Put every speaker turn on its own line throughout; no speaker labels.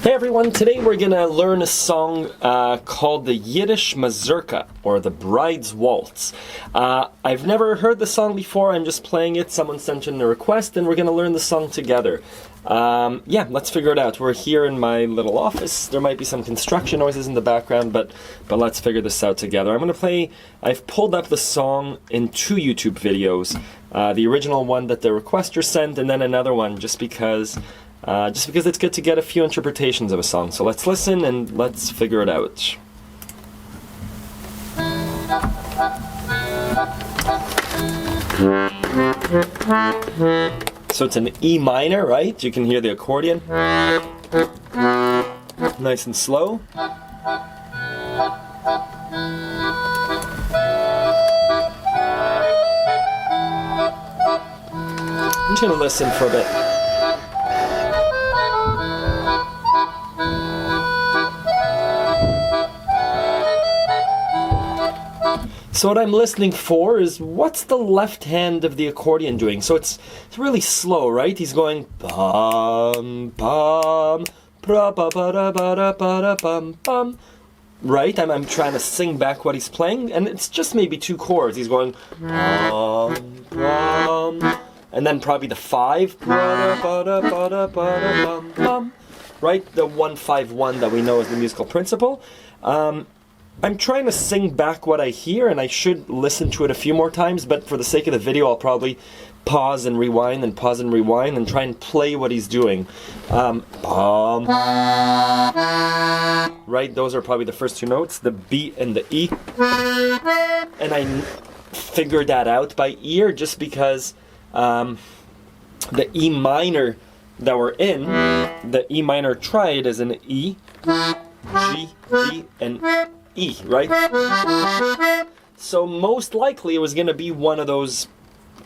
Hey everyone, today we're going to learn a song called the Yiddish Mazurka, or the Bride's Waltz. I've never heard the song before, I'm just playing it, someone sent in a request, and we're going to learn the song together. Yeah, let's figure it out. We're here in my little office, there might be some construction noises in the background, but let's figure this out together. I've pulled up the song in two YouTube videos, the original one that the requester sent, and then another one just because it's good to get a few interpretations of a song. So let's listen and let's figure it out. So it's an E minor, right? You can hear the accordion. Nice and slow. I'm just going to listen for a bit. So what I'm listening for is, what's the left hand of the accordion doing? So it's really slow, right? He's going bum bum pra ba ba da ba da ba da bum bum. Right? I'm trying to sing back what he's playing, and it's just maybe two chords. He's going bum bum, and then probably the 5 ba da ba da ba da ba da bum bum. Right? The 1-5-1 that we know as the musical principle. I'm trying to sing back what I hear, and I should listen to it a few more times, but for the sake of the video, I'll probably pause and rewind and pause and rewind and try and play what he's doing. Right, those are probably the first two notes, the B and the E. And I figured that out by ear just because the E minor that we're in, the E minor triad is an E, G, D, and E, right? So most likely it was going to be one of those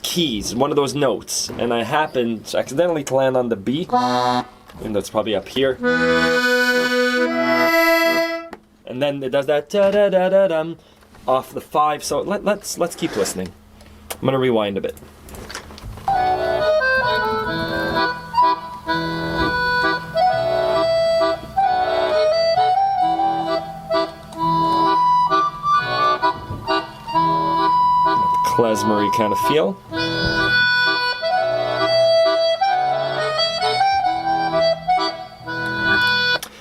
keys, one of those notes, and I happened accidentally to land on the B, and that's probably up here. And then it does that da-da-da-da-dum off the 5, so let's keep listening. I'm going to rewind a bit. Klezmer-y kind of feel.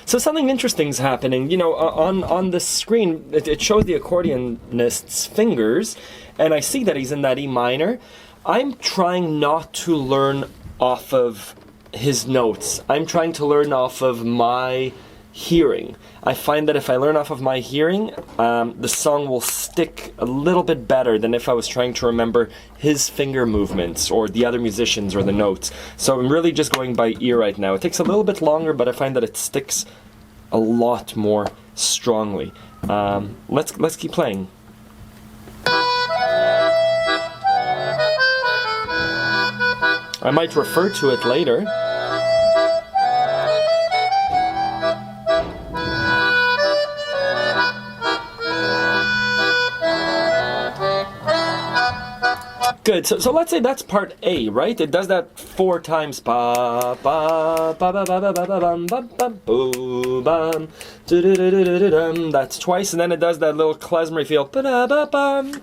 So something interesting is happening. You know, on the screen, it shows the accordionist's fingers, and I see that he's in that E minor. I'm trying not to learn off of his notes. I'm trying to learn off of my hearing. I find that if I learn off of my hearing, the song will stick a little bit better than if I was trying to remember his finger movements or the other musicians or the notes. So I'm really just going by ear right now. It takes a little bit longer, but I find that it sticks a lot more strongly. Let's keep playing. I might refer to it later. Good. So let's say that's part A, right? It does that 4 times. Ba ba ba ba ba ba ba ba bum bum bum boo bum. That's twice, and then it does that little klezmer feel. Ba da ba bum.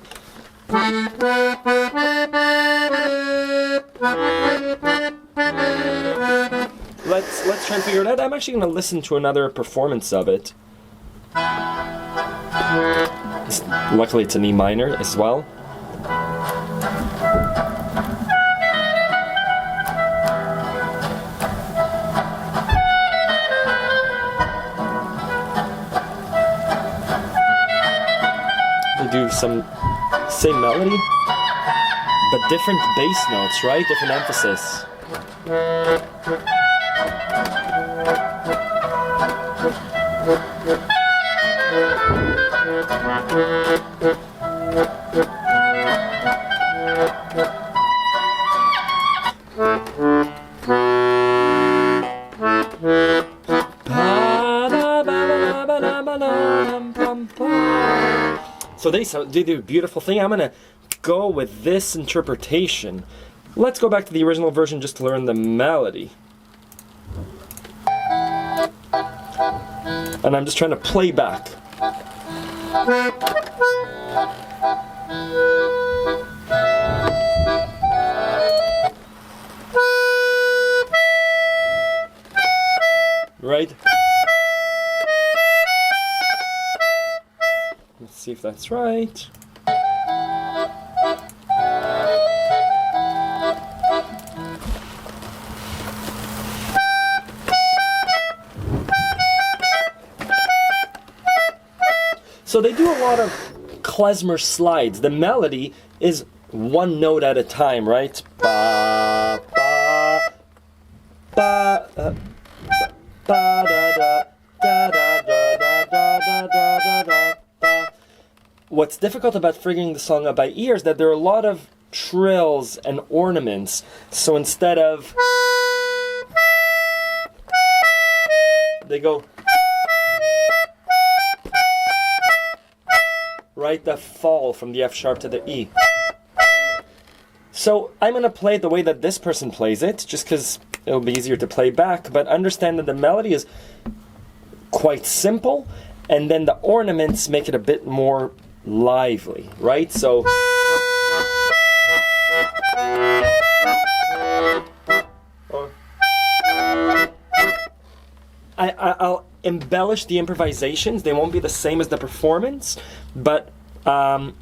Let's try and figure it out. I'm actually going to listen to another performance of it. Luckily, it's an E minor as well. Do some same melody, but different bass notes, right? Different emphasis. So they do a beautiful thing. I'm going to go with this interpretation. Let's go back to the original version just to learn the melody. And I'm just trying to play back. Right? Let's see if that's right. So they do a lot of klezmer slides. The melody is one note at a time, right? Ba, ba, ba, ba, da, da, da, da, da, da, da, da, da, ba. What's difficult about figuring the song out by ear is that there are a lot of trills and ornaments. So instead of... they go... right, the fall from the F sharp to the E. So I'm going to play it the way that this person plays it, just because it'll be easier to play back, but understand that the melody is quite simple, and then the ornaments make it a bit more lively, right? So... I'll embellish the improvisations. They won't be the same as the performance, but all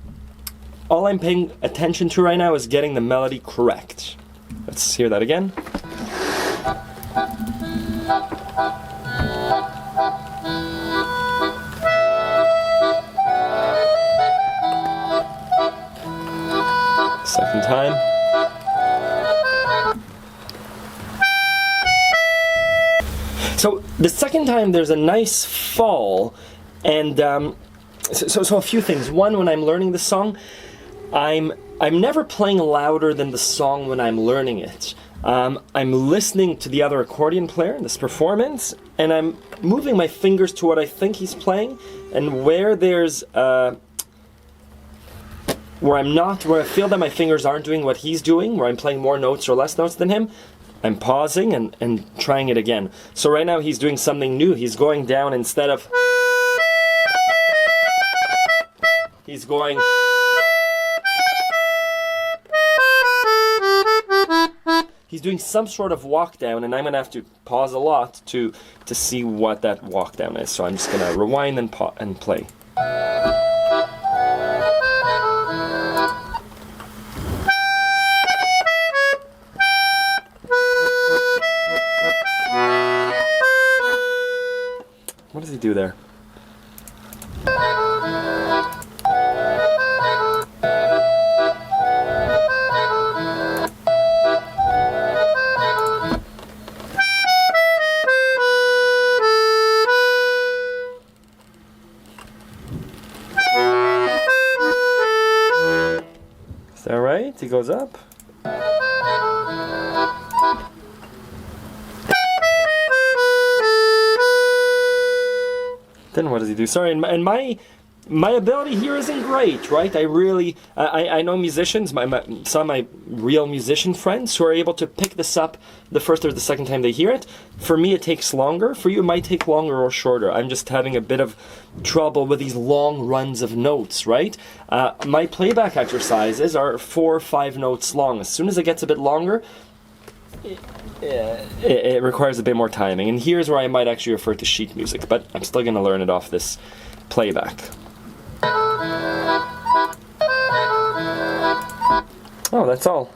I'm paying attention to right now is getting the melody correct. Let's hear that again. Second time. So the second time there's a nice fall, and so a few things. One, when I'm learning the song, I'm never playing louder than the song when I'm learning it. I'm listening to the other accordion player in this performance, and I'm moving my fingers to what I think he's playing, and where there's where I feel that my fingers aren't doing what he's doing, where I'm playing more notes or less notes than him, I'm pausing and trying it again. So right now he's doing something new. He's going down instead of... he's going... he's doing some sort of walk down, and I'm going to have to pause a lot to see what that walk down is. So I'm just going to rewind and play. What does he do there? Is that right? He goes up. Then what does he do? Sorry, and my ability here isn't great, right? I know musicians, some of my real musician friends who are able to pick this up the first or the second time they hear it. For me, it takes longer. For you, it might take longer or shorter. I'm just having a bit of trouble with these long runs of notes, right? My playback exercises are 4 or 5 notes long. As soon as it gets a bit longer, it requires a bit more timing, and here's where I might actually refer to sheet music, but I'm still going to learn it off this playback. Oh, that's all.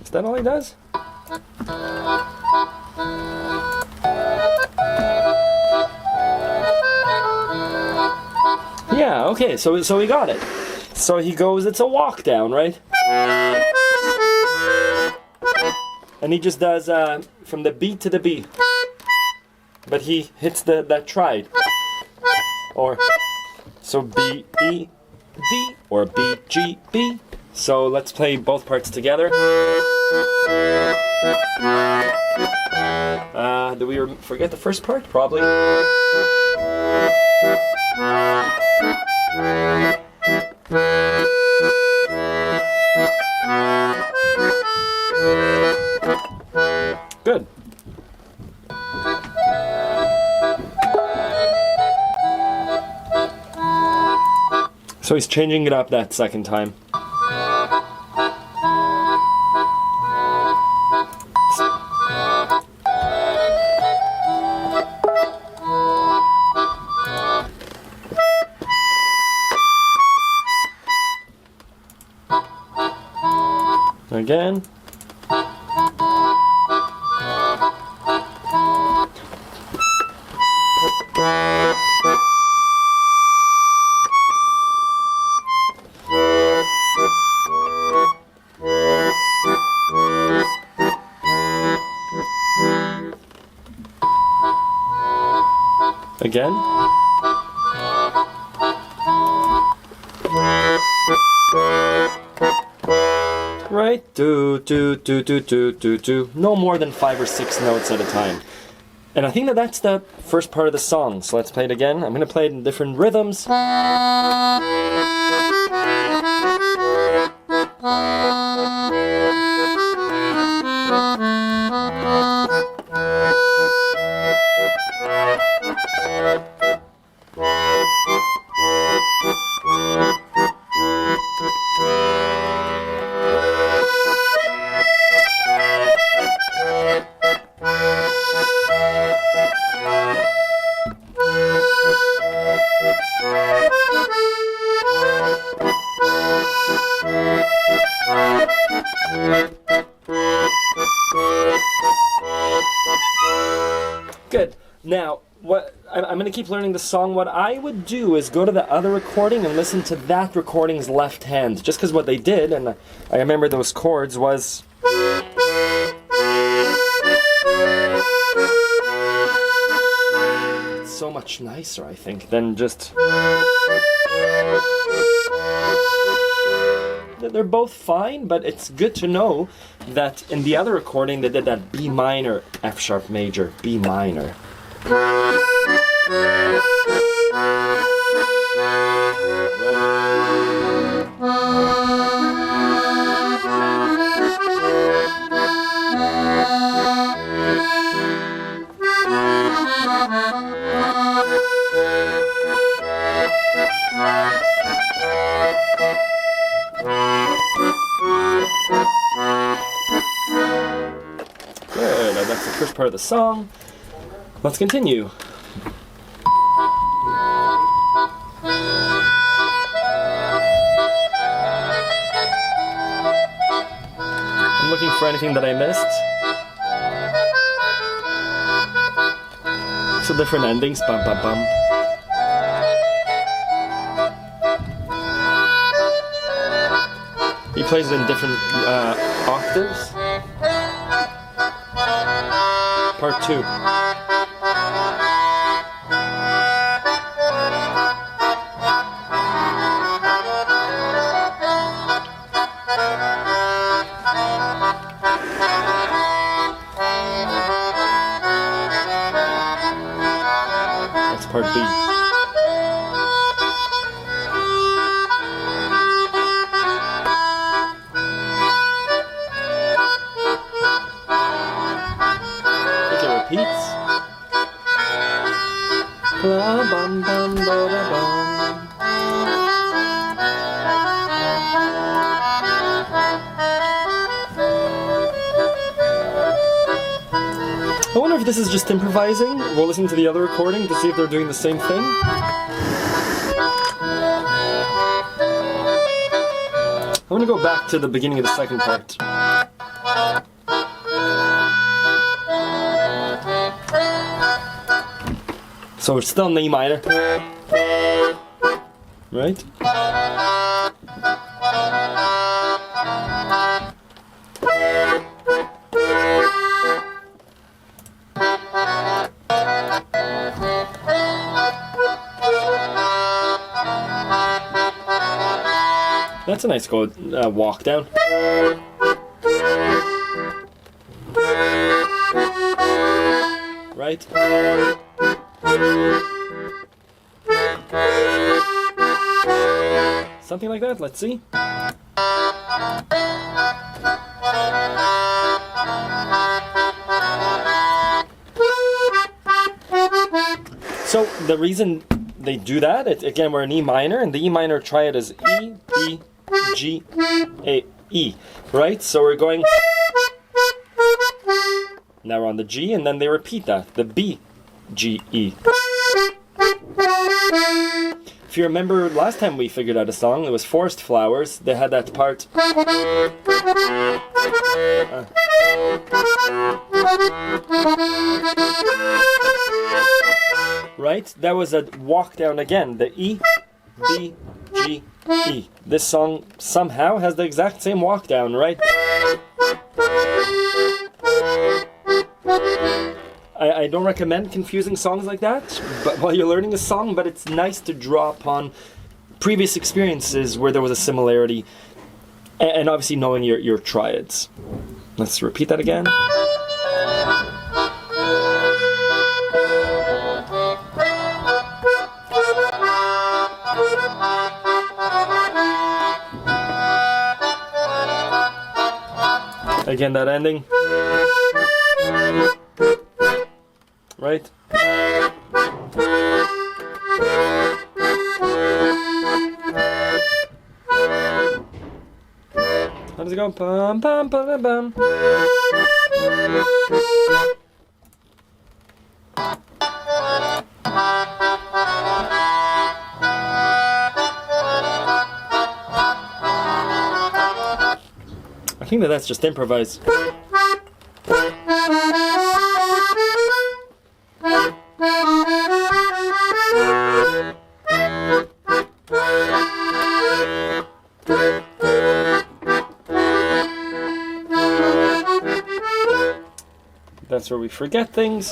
Is that all he does? Yeah, okay, so he got it. So he goes, it's a walk down, right? And he just does from the beat to the B. But he hits that tride. Or, so B, E, B, or B, G, B. So let's play both parts together. Did we forget the first part? Probably. So he's changing it up that second time. Again. Again. Right, do, do, do, do, do, do, do. No more than 5 or 6 notes at a time. And I think that that's the first part of the song. So let's play it again. I'm going to play it in different rhythms. Good. Now, I'm going to keep learning the song. What I would do is go to the other recording and listen to that recording's left hand. Just because what they did, and I remember those chords, was... It's so much nicer, I think, than just... They're both fine, but it's good to know that in the other recording they did that B minor, F sharp major, B minor. Good, that's the first part of the song. Let's continue. I'm looking for anything that I missed. So different endings, bum bum bum. He plays it in different octaves. Part 2. That's part B. Repeats. Bum, bum, ba, bum. I wonder if this is just improvising. We'll listen to the other recording to see if they're doing the same thing. I want to go back to the beginning of the second part. So it's still in E minor, right? That's a nice walk down. Right? Something like that, let's see. So the reason they do that. Again, we're in E minor, and the E minor triad is E, B, G, A, E, right? So we're going... Now we're on the G, and then they repeat that, the B, G, E. If you remember last time we figured out a song, it was Forest Flowers. They had that part. Right? That was a walk down again, the E, B, G, E. This song somehow has the exact same walk down, right? I don't recommend confusing songs like that but while you're learning a song, but it's nice to draw upon previous experiences where there was a similarity, and obviously knowing your triads. Let's repeat that again. Again, that ending. Right? How does it go? Bum, bum, bum, bum. I think that's just improvised. That's where we forget things.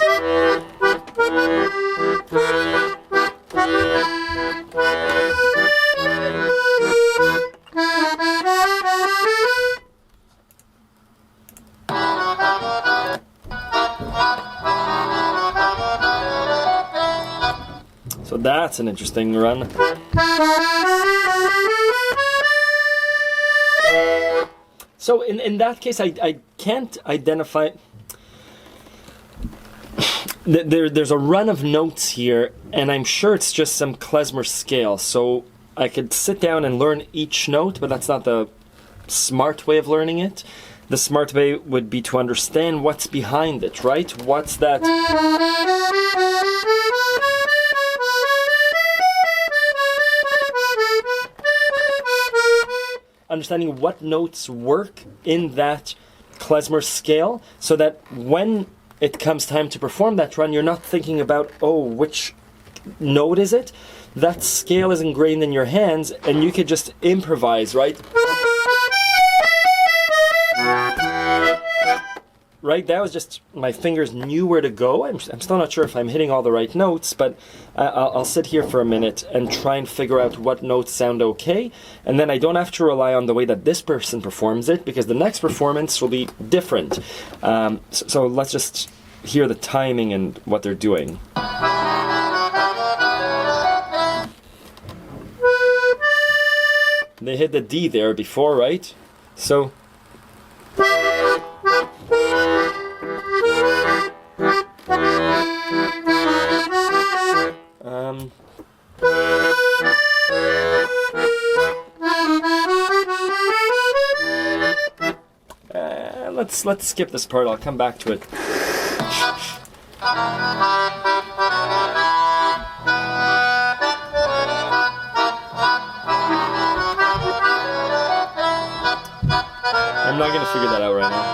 So that's an interesting run. So in that case, I can't identify... There's a run of notes here, and I'm sure it's just some klezmer scale. So I could sit down and learn each note, but that's not the smart way of learning it. The smart way would be to understand what's behind it, right? What's that? Understanding what notes work in that klezmer scale, so that when it comes time to perform that run, you're not thinking about, oh, which note is it? That scale is ingrained in your hands, and you could just improvise, right? Right, that was just, my fingers knew where to go. I'm still not sure if I'm hitting all the right notes, but I'll sit here for a minute and try and figure out what notes sound okay, and then I don't have to rely on the way that this person performs it, because the next performance will be different. So let's just hear the timing and what they're doing. They hit the D there before, right? So... let's skip this part. I'll come back to it. I'm not gonna figure that out right now.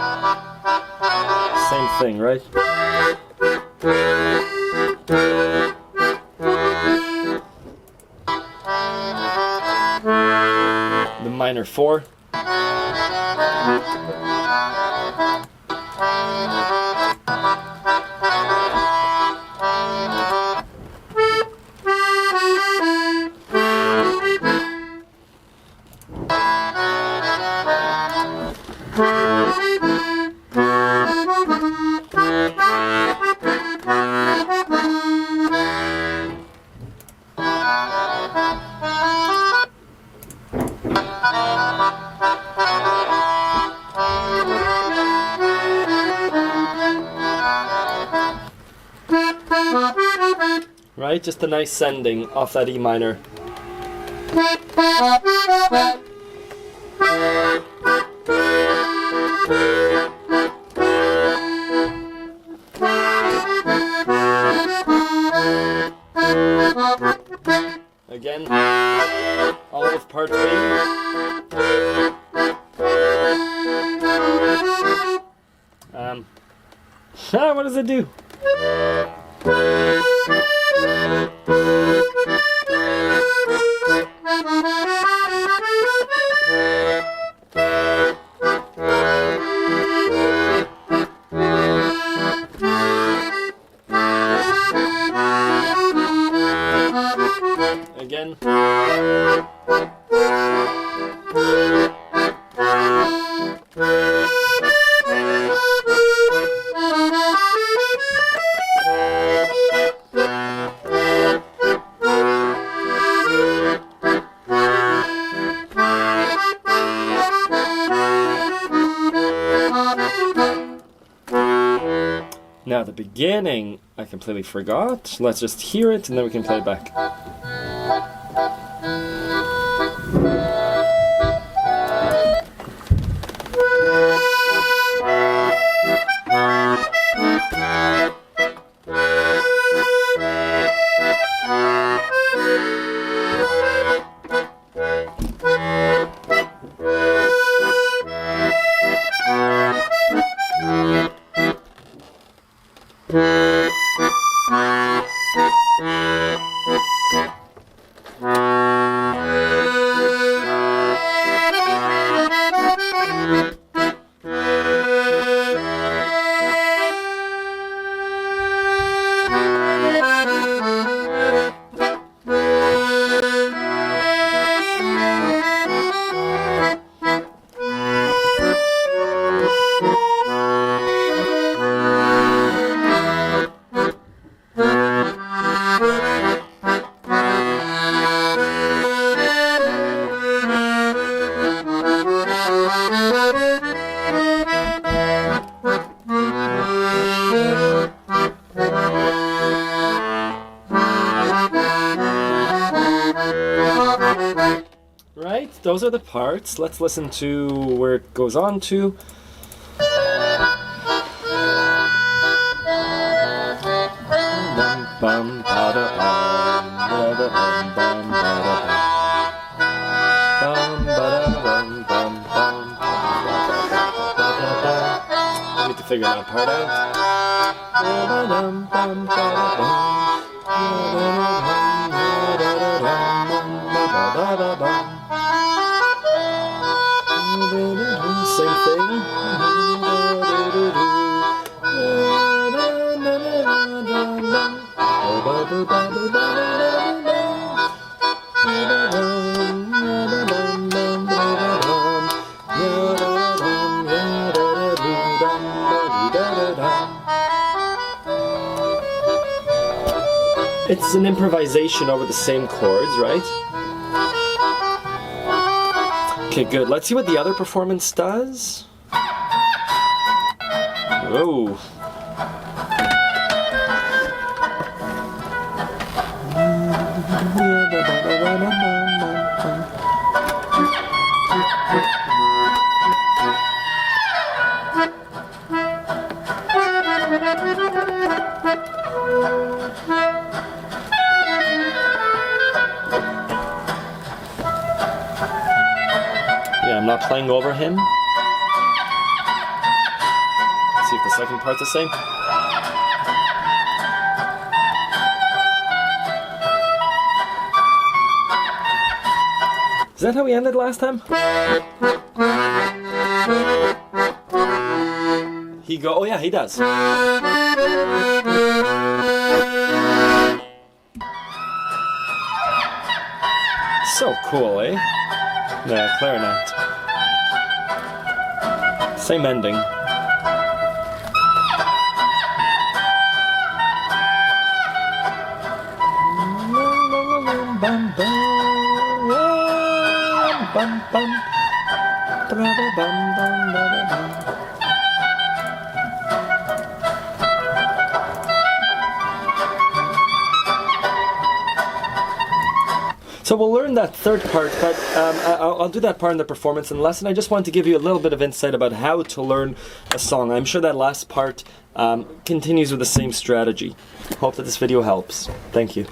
Same thing, right? The minor 4. right? Just a nice sending off that E minor. Again, all of part B. What does it do? Again. Now the beginning, I completely forgot. Let's just hear it and then we can play it back. Right, those are the parts. Let's listen to where it goes on to. I need to figure that part out. Same thing. It's an improvisation over the same chords, right? Okay, good. Let's see what the other performance does. Whoa. Yeah, I'm not playing over him. Let's see if the second part's the same. Is that how we ended last time? He go, oh yeah, he does. So cool, eh? Yeah, clarinet. Same ending. So we'll learn that third part, but I'll do that part in the performance and lesson. I just want to give you a little bit of insight about how to learn a song. I'm sure that last part continues with the same strategy. Hope that this video helps. Thank you.